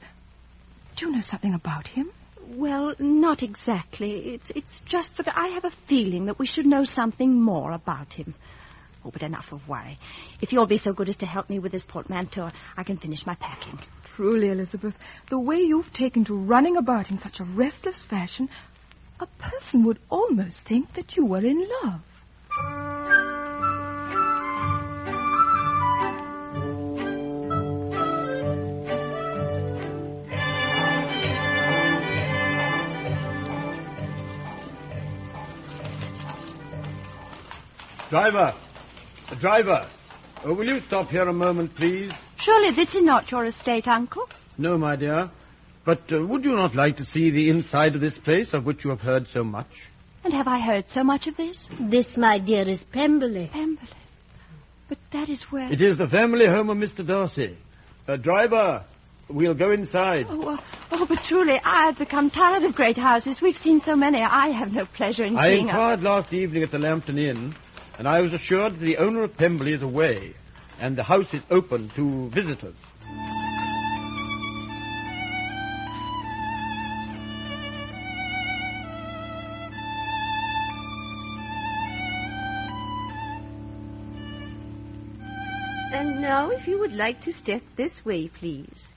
Do you know something about him? Well, not exactly. It's just that I have a feeling that we should know something more about him. Oh, but enough of worry. If you'll be so good as to help me with this portmanteau, I can finish my packing. Truly, Elizabeth, the way you've taken to running about in such a restless fashion, a person would almost think that you were in love. Driver, will you stop here a moment, please? Surely this is not your estate, Uncle? No, my dear. But would you not like to see the inside of this place, of which you have heard so much? And have I heard so much of this? This, my dear, is Pemberley. Pemberley? But that is where... It is the family home of Mr. Darcy. Driver, we'll go inside. Oh, but truly, I've become tired of great houses. We've seen so many. I have no pleasure in seeing... I inquired last evening at the Lambton Inn, and I was assured that the owner of Pemberley is away, and the house is open to visitors. And now, if you would like to step this way, please.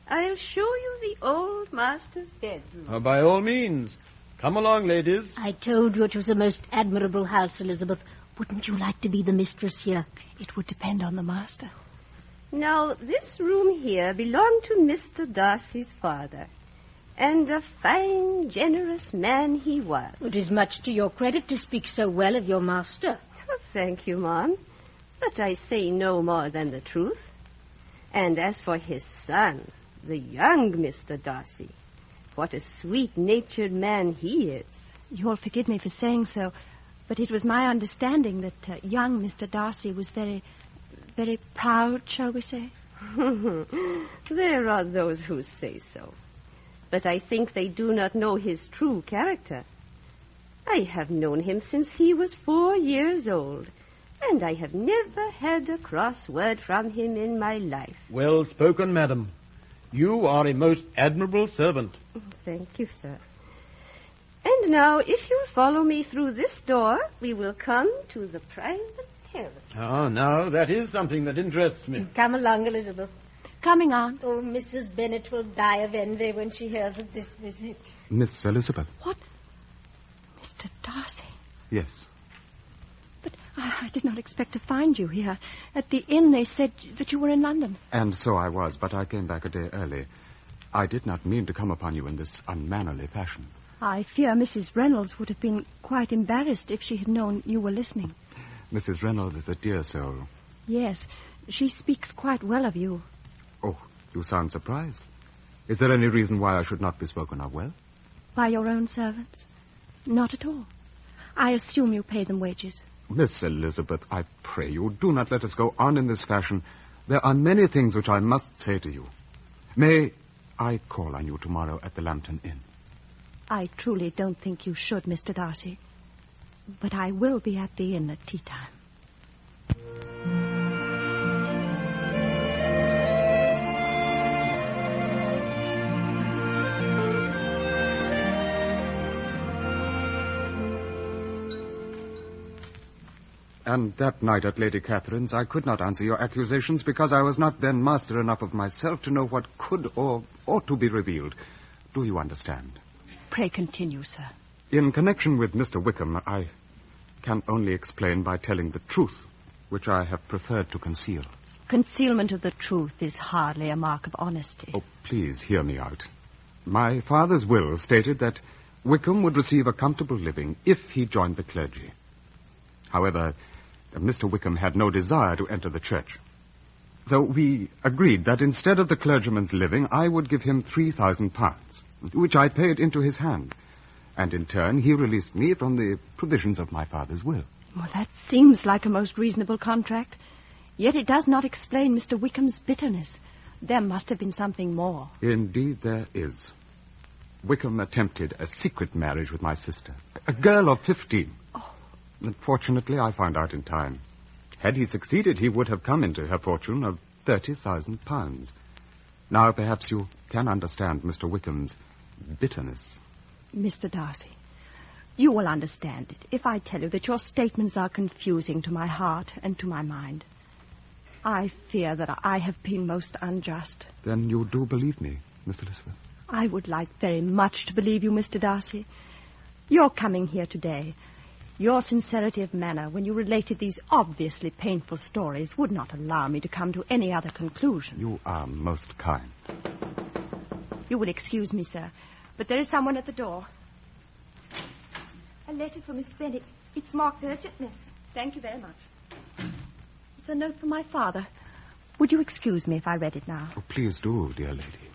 I'll show you the old master's bedroom. By all means. Come along, ladies. I told you it was a most admirable house, Elizabeth. Wouldn't you like to be the mistress here? It would depend on the master. Now, this room here belonged to Mr. Darcy's father. And a fine, generous man he was. It is much to your credit to speak so well of your master. Oh, thank you, Mom. But I say no more than the truth. And as for his son, the young Mr. Darcy, what a sweet-natured man he is. You'll forgive me for saying so, but it was my understanding that young Mr. Darcy was very, very proud, shall we say? There are those who say so. But I think they do not know his true character. I have known him since he was 4 years old, and I have never had a cross word from him in my life. Well spoken, madam. You are a most admirable servant. Thank you, sir. And now, if you'll follow me through this door, we will come to the private terrace. Ah, now, that is something that interests me. Come along, Elizabeth. Coming, Aunt. Oh, Mrs. Bennet will die of envy when she hears of this visit. Miss Elizabeth. What? Mr. Darcy? Yes. But I did not expect to find you here. At the inn, they said that you were in London. And so I was, but I came back a day early. I did not mean to come upon you in this unmannerly fashion. I fear Mrs. Reynolds would have been quite embarrassed if she had known you were listening. Mrs. Reynolds is a dear soul. Yes, she speaks quite well of you. Oh, you sound surprised. Is there any reason why I should not be spoken of well? By your own servants? Not at all. I assume you pay them wages. Miss Elizabeth, I pray you, do not let us go on in this fashion. There are many things which I must say to you. May I call on you tomorrow at the Lambton Inn? I truly don't think you should, Mr. Darcy. But I will be at the inn at tea time. And that night at Lady Catherine's, I could not answer your accusations because I was not then master enough of myself to know what could or ought to be revealed. Do you understand? Pray continue, sir. In connection with Mr. Wickham, I can only explain by telling the truth, which I have preferred to conceal. Concealment of the truth is hardly a mark of honesty. Oh, please hear me out. My father's will stated that Wickham would receive a comfortable living if he joined the clergy. However, Mr. Wickham had no desire to enter the church. So we agreed that instead of the clergyman's living, I would give him £3,000, which I paid into his hand. And in turn, he released me from the provisions of my father's will. Well, that seems like a most reasonable contract. Yet it does not explain Mr. Wickham's bitterness. There must have been something more. Indeed there is. Wickham attempted a secret marriage with my sister, a girl of 15. Oh. Unfortunately, I found out in time. Had he succeeded, he would have come into her fortune of £30,000. Now, perhaps you can understand Mr. Wickham's bitterness. Mr. Darcy, you will understand it if I tell you that your statements are confusing to my heart and to my mind. I fear that I have been most unjust. Then you do believe me, Miss Elizabeth? I would like very much to believe you, Mr. Darcy. Your coming here today, your sincerity of manner when you related these obviously painful stories would not allow me to come to any other conclusion. You are most kind. You will excuse me, sir, but there is someone at the door. A letter for Miss Bennet. It's marked urgent, miss. Thank you very much. It's a note from my father. Would you excuse me if I read it now? Oh, please do, dear lady.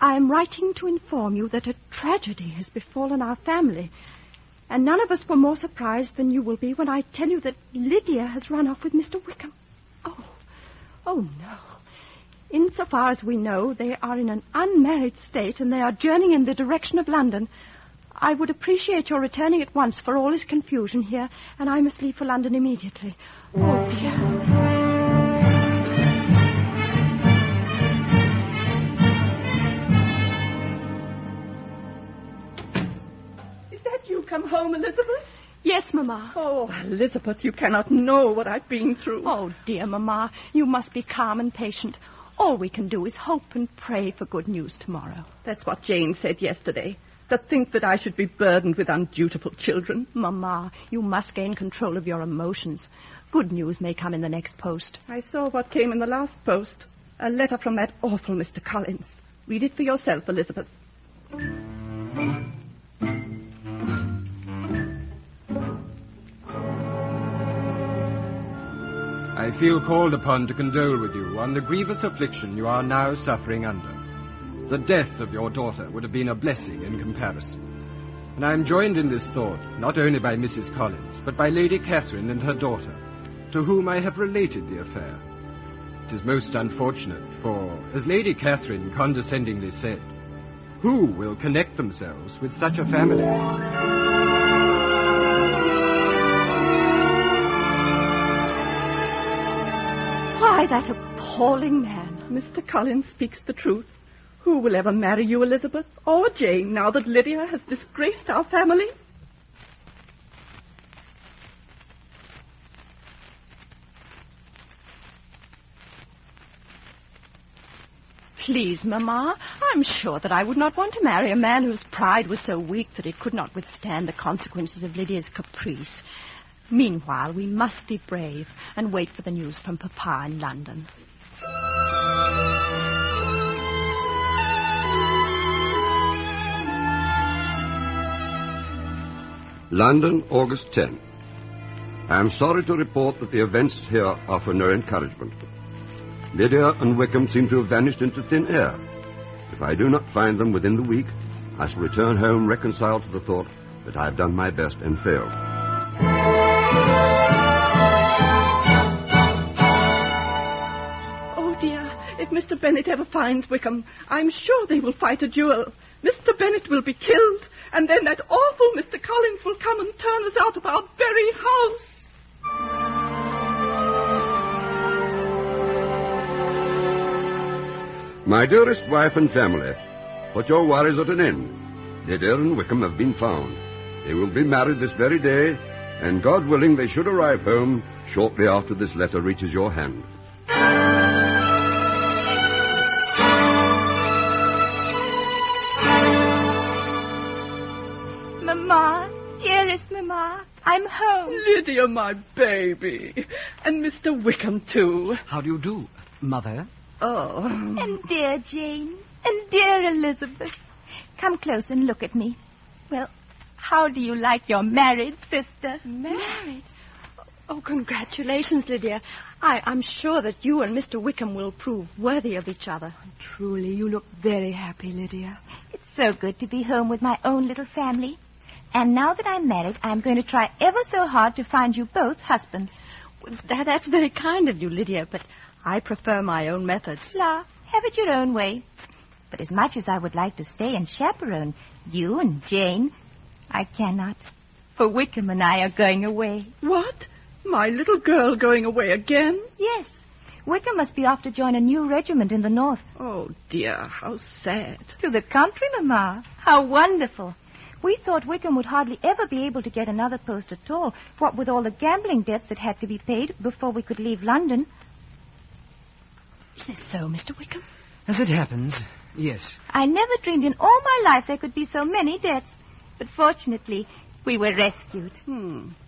I am writing to inform you that a tragedy has befallen our family, and none of us were more surprised than you will be when I tell you that Lydia has run off with Mr. Wickham. Oh, no. Insofar as we know, they are in an unmarried state, and they are journeying in the direction of London. I would appreciate your returning at once, for all is confusion here, and I must leave for London immediately. Oh, dear. Is that you come home, Elizabeth? Yes, Mamma. Oh, Elizabeth, you cannot know what I've been through. Oh, dear Mamma, you must be calm and patient. All we can do is hope and pray for good news tomorrow. That's what Jane said yesterday. To think that I should be burdened with undutiful children. Mamma, you must gain control of your emotions. Good news may come in the next post. I saw what came in the last post. A letter from that awful Mr. Collins. Read it for yourself, Elizabeth. I feel called upon to condole with you on the grievous affliction you are now suffering under. The death of your daughter would have been a blessing in comparison. And I am joined in this thought not only by Mrs. Collins, but by Lady Catherine and her daughter, to whom I have related the affair. It is most unfortunate, for, as Lady Catherine condescendingly said, who will connect themselves with such a family? Why, that appalling man. Mr. Collins speaks the truth. Who will ever marry you, Elizabeth, or Jane, now that Lydia has disgraced our family? Please, Mamma, I'm sure that I would not want to marry a man whose pride was so weak that it could not withstand the consequences of Lydia's caprice. Meanwhile, we must be brave and wait for the news from Papa in London. London, August 10. I am sorry to report that the events here offer no encouragement. Lydia and Wickham seem to have vanished into thin air. If I do not find them within the week, I shall return home reconciled to the thought that I have done my best and failed. Oh, dear, if Mr. Bennet ever finds Wickham, I'm sure they will fight a duel. Mr. Bennet will be killed, and then that awful Mr. Collins will come and turn us out of our very house. My dearest wife and family, put your worries at an end. Lydia and Wickham have been found. They will be married this very day, and God willing they should arrive home shortly after this letter reaches your hand. Mamma, dearest Mamma, I'm home. Lydia, my baby. And Mr. Wickham, too. How do you do, Mother? Oh. And dear Jane, and dear Elizabeth. Come close and look at me. Well, how do you like your married sister? Married? Oh, congratulations, Lydia. I'm sure that you and Mr. Wickham will prove worthy of each other. Truly, you look very happy, Lydia. It's so good to be home with my own little family. And now that I'm married, I'm going to try ever so hard to find you both husbands. That's very kind of you, Lydia, but I prefer my own methods. La, have it your own way. But as much as I would like to stay and chaperone you and Jane, I cannot. For Wickham and I are going away. What? My little girl going away again? Yes. Wickham must be off to join a new regiment in the north. Oh, dear, how sad. To the country, Mamma. How wonderful. We thought Wickham would hardly ever be able to get another post at all, what with all the gambling debts that had to be paid before we could leave London. Is this so, Mr. Wickham? As it happens, yes. I never dreamed in all my life there could be so many debts. But fortunately, we were rescued.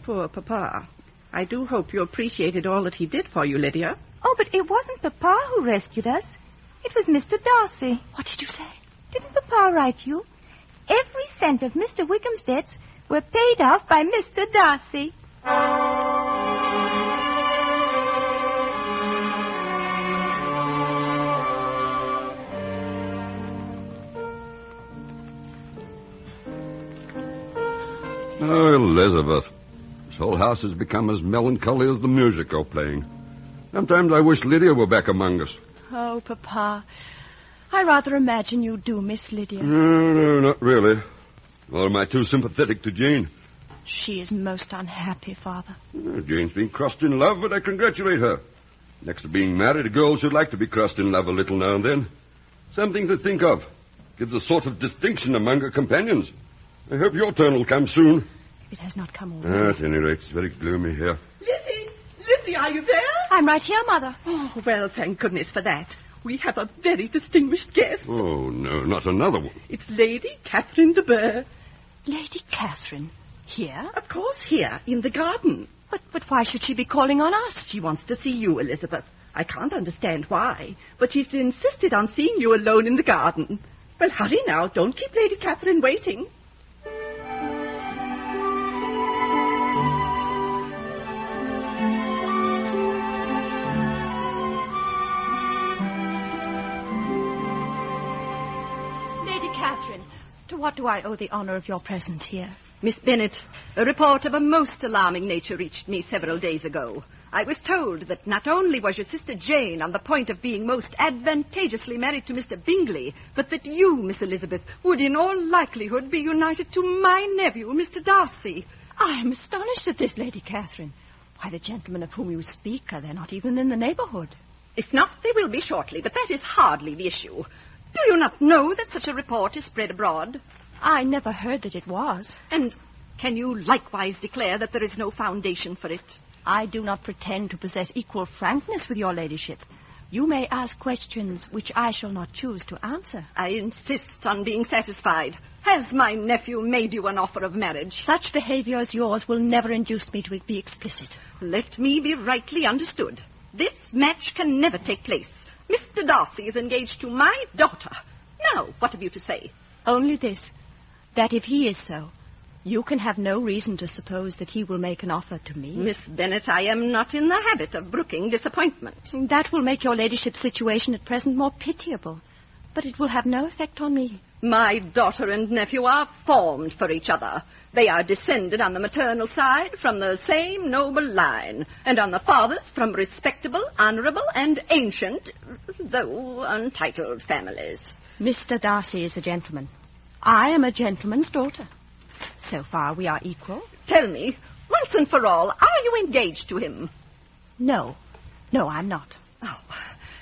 Poor Papa. I do hope you appreciated all that he did for you, Lydia. Oh, but it wasn't Papa who rescued us. It was Mr. Darcy. What did you say? Didn't Papa write you? Every cent of Mr. Wickham's debts were paid off by Mr. Darcy. Oh, Elizabeth. This whole house has become as melancholy as the music you're playing. Sometimes I wish Lydia were back among us. Oh, Papa, I rather imagine you do miss Lydia. No, not really. Nor am I too sympathetic to Jane. She is most unhappy, Father. Jane's been crossed in love, but I congratulate her. Next to being married, a girl should like to be crossed in love a little now and then. Something to think of. Gives a sort of distinction among her companions. I hope your turn will come soon. It has not come already. At any rate, it's very gloomy here. Lizzie, are you there? I'm right here, Mother. Oh, well, thank goodness for that. we have a very distinguished guest. Oh, no, not another one. It's Lady Catherine de Bourgh. Lady Catherine? Here? Of course, here, in the garden. But why should she be calling on us? She wants to see you, Elizabeth. I can't understand why, but she's insisted on seeing you alone in the garden. Well, hurry now. Don't keep Lady Catherine waiting. Lady Catherine, to what do I owe the honour of your presence here? Miss Bennet, a report of a most alarming nature reached me several days ago. I was told that not only was your sister Jane on the point of being most advantageously married to Mr. Bingley, but that you, Miss Elizabeth, would in all likelihood be united to my nephew, Mr. Darcy. I am astonished at this, Lady Catherine. Why, the gentlemen of whom you speak are not even in the neighbourhood. If not, they will be shortly, but that is hardly the issue. Do you not know that such a report is spread abroad? I never heard that it was. And can you likewise declare that there is no foundation for it? I do not pretend to possess equal frankness with your ladyship. You may ask questions which I shall not choose to answer. I insist on being satisfied. Has my nephew made you an offer of marriage? Such behaviour as yours will never induce me to be explicit. Let me be rightly understood. This match can never take place. Mr. Darcy is engaged to my daughter. Now, what have you to say? Only this, that if he is so, you can have no reason to suppose that he will make an offer to me. Miss Bennet, I am not in the habit of brooking disappointment. That will make your ladyship's situation at present more pitiable, but it will have no effect on me. My daughter and nephew are formed for each other. They are descended on the maternal side from the same noble line, and on the father's from respectable, honourable, and ancient, though untitled families. Mr. Darcy is a gentleman. I am a gentleman's daughter. So far we are equal. Tell me, once and for all, are you engaged to him? No. No, I'm not. Oh,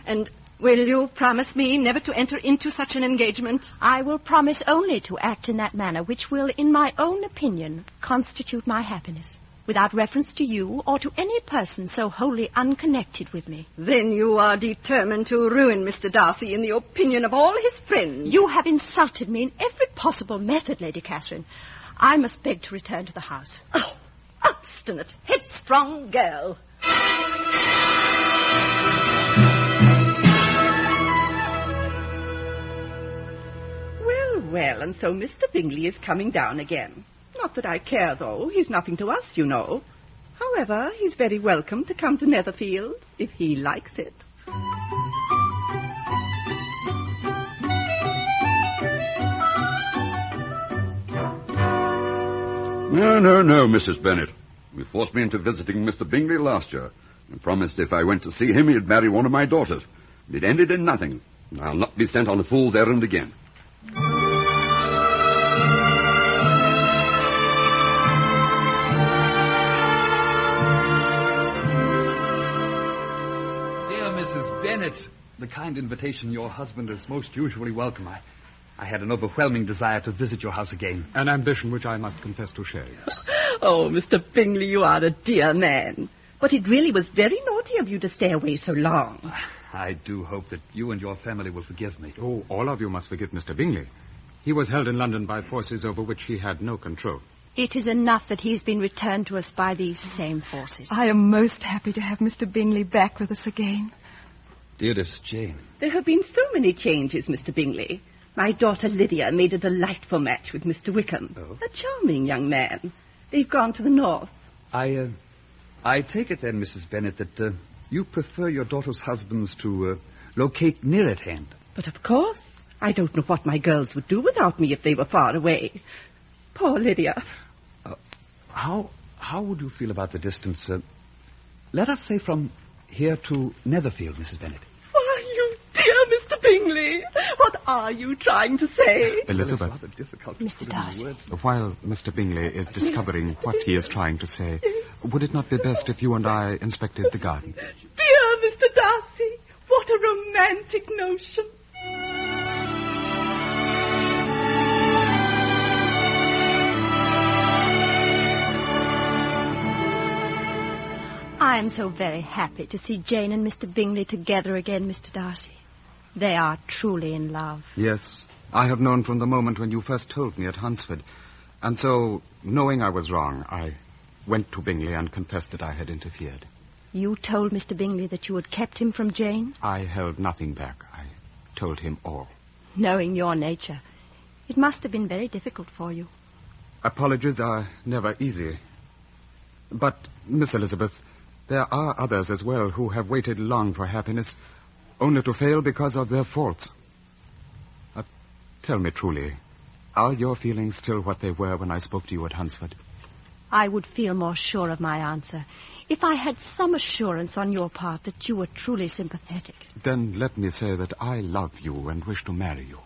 and will you promise me never to enter into such an engagement? I will promise only to act in that manner which will, in my own opinion, constitute my happiness, without reference to you or to any person so wholly unconnected with me. Then you are determined to ruin Mr. Darcy in the opinion of all his friends. You have insulted me in every possible method, Lady Catherine. I must beg to return to the house. Oh, obstinate, headstrong girl. Well, and so Mr. Bingley is coming down again. Not that I care, though. He's nothing to us, you know. However, he's very welcome to come to Netherfield, if he likes it. No, Mrs. Bennet. You forced me into visiting Mr. Bingley last year, and promised if I went to see him, he'd marry one of my daughters. It ended in nothing. I'll not be sent on a fool's errand again. Mrs. Bennet, the kind invitation your husband is most usually welcome. I had an overwhelming desire to visit your house again. An ambition which I must confess to share. Oh, Mr. Bingley, you are a dear man. But it really was very naughty of you to stay away so long. I do hope that you and your family will forgive me. Oh, all of you must forgive Mr. Bingley. He was held in London by forces over which he had no control. It is enough that he's been returned to us by these same forces. I am most happy to have Mr. Bingley back with us again. Dearest Jane. There have been so many changes, Mr. Bingley. My daughter Lydia made a delightful match with Mr. Wickham. Oh. A charming young man. They've gone to the north. I take it then, Mrs. Bennet, that you prefer your daughter's husbands to locate near at hand. But of course. I don't know what my girls would do without me if they were far away. Poor Lydia. How would you feel about the distance, let us say from here to Netherfield, Mrs. Bennet? Why, you dear Mr. Bingley, what are you trying to say? Elizabeth, rather difficult Mr. Darcy. while Mr. Bingley is discovering what he is trying to say, would it not be best if you and I inspected the garden? Dear Mr. Darcy, what a romantic notion. I am so very happy to see Jane and Mr. Bingley together again, Mr. Darcy. They are truly in love. Yes, I have known from the moment when you first told me at Hunsford. And so, knowing I was wrong, I went to Bingley and confessed that I had interfered. You told Mr. Bingley that you had kept him from Jane? I held nothing back. I told him all. Knowing your nature, it must have been very difficult for you. Apologies are never easy. But, Miss Elizabeth, there are others as well who have waited long for happiness, only to fail because of their faults. Tell me truly, are your feelings still what they were when I spoke to you at Hunsford? I would feel more sure of my answer if I had some assurance on your part that you were truly sympathetic. Then let me say that I love you and wish to marry you.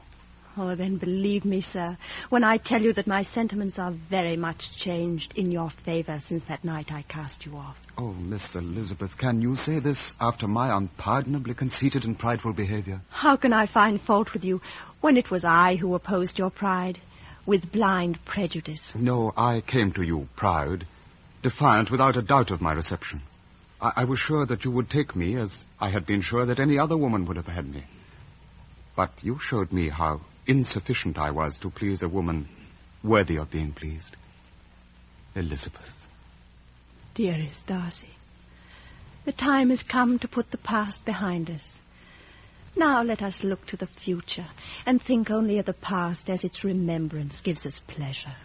Oh, then believe me, sir, when I tell you that my sentiments are very much changed in your favor since that night I cast you off. Oh, Miss Elizabeth, can you say this after my unpardonably conceited and prideful behavior? How can I find fault with you when it was I who opposed your pride with blind prejudice? No, I came to you proud, defiant without a doubt of my reception. I was sure that you would take me as I had been sure that any other woman would have had me. But you showed me how insufficient I was to please a woman worthy of being pleased. Elizabeth. Dearest Darcy, the time has come to put the past behind us. Now let us look to the future and think only of the past as its remembrance gives us pleasure.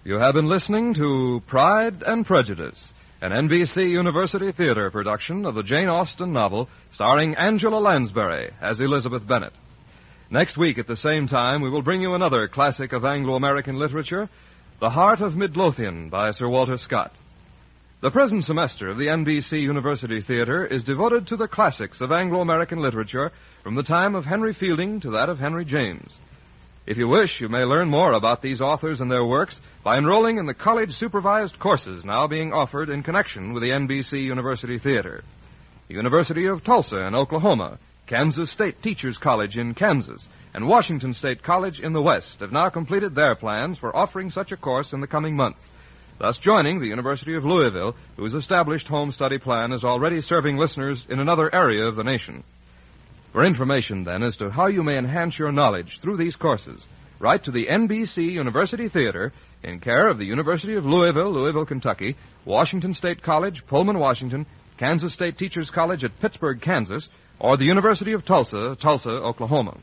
You have been listening to Pride and Prejudice, an NBC University Theater production of the Jane Austen novel starring Angela Lansbury as Elizabeth Bennet. Next week at the same time, we will bring you another classic of Anglo-American literature, The Heart of Midlothian by Sir Walter Scott. The present semester of the NBC University Theater is devoted to the classics of Anglo-American literature from the time of Henry Fielding to that of Henry James. If you wish, you may learn more about these authors and their works by enrolling in the college-supervised courses now being offered in connection with the NBC University Theater. The University of Tulsa in Oklahoma, Kansas State Teachers College in Kansas, and Washington State College in the West have now completed their plans for offering such a course in the coming months, thus joining the University of Louisville, whose established home study plan is already serving listeners in another area of the nation. For information, then, as to how you may enhance your knowledge through these courses, write to the NBC University Theater in care of the University of Louisville, Louisville, Kentucky, Washington State College, Pullman, Washington, Kansas State Teachers College at Pittsburgh, Kansas, or the University of Tulsa, Tulsa, Oklahoma.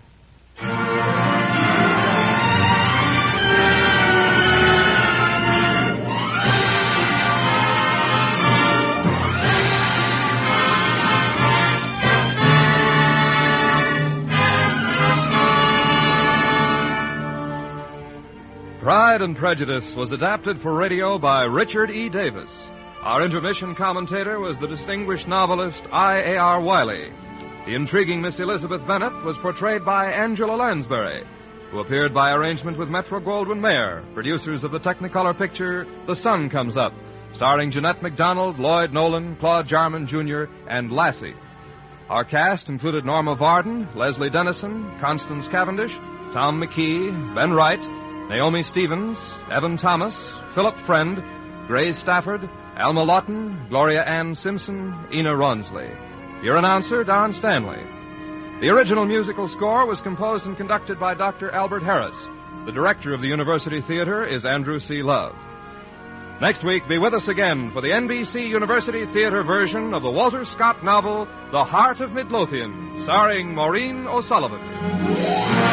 Pride and Prejudice was adapted for radio by Richard E. Davis. Our intermission commentator was the distinguished novelist I.A.R. Wiley. The intriguing Miss Elizabeth Bennet was portrayed by Angela Lansbury, who appeared by arrangement with Metro-Goldwyn-Mayer, producers of the Technicolor picture The Sun Comes Up, starring Jeanette MacDonald, Lloyd Nolan, Claude Jarman Jr., and Lassie. Our cast included Norma Varden, Leslie Dennison, Constance Cavendish, Tom McKee, Ben Wright, Naomi Stevens, Evan Thomas, Philip Friend, Grace Stafford, Alma Lawton, Gloria Ann Simpson, Ina Ronsley. Your announcer, Don Stanley. The original musical score was composed and conducted by Dr. Albert Harris. The director of the University Theater is Andrew C. Love. Next week, be with us again for the NBC University Theater version of the Walter Scott novel, The Heart of Midlothian, starring Maureen O'Sullivan.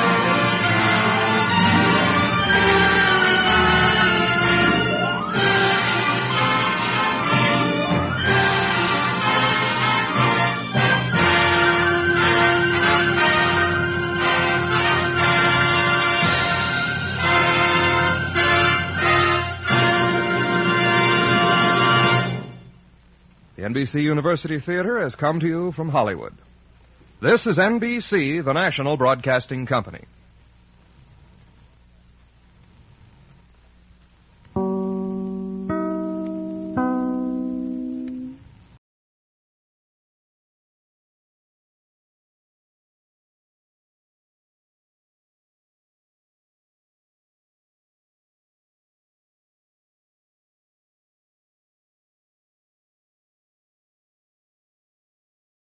The NBC University Theater has come to you from Hollywood. This is NBC, the national broadcasting company.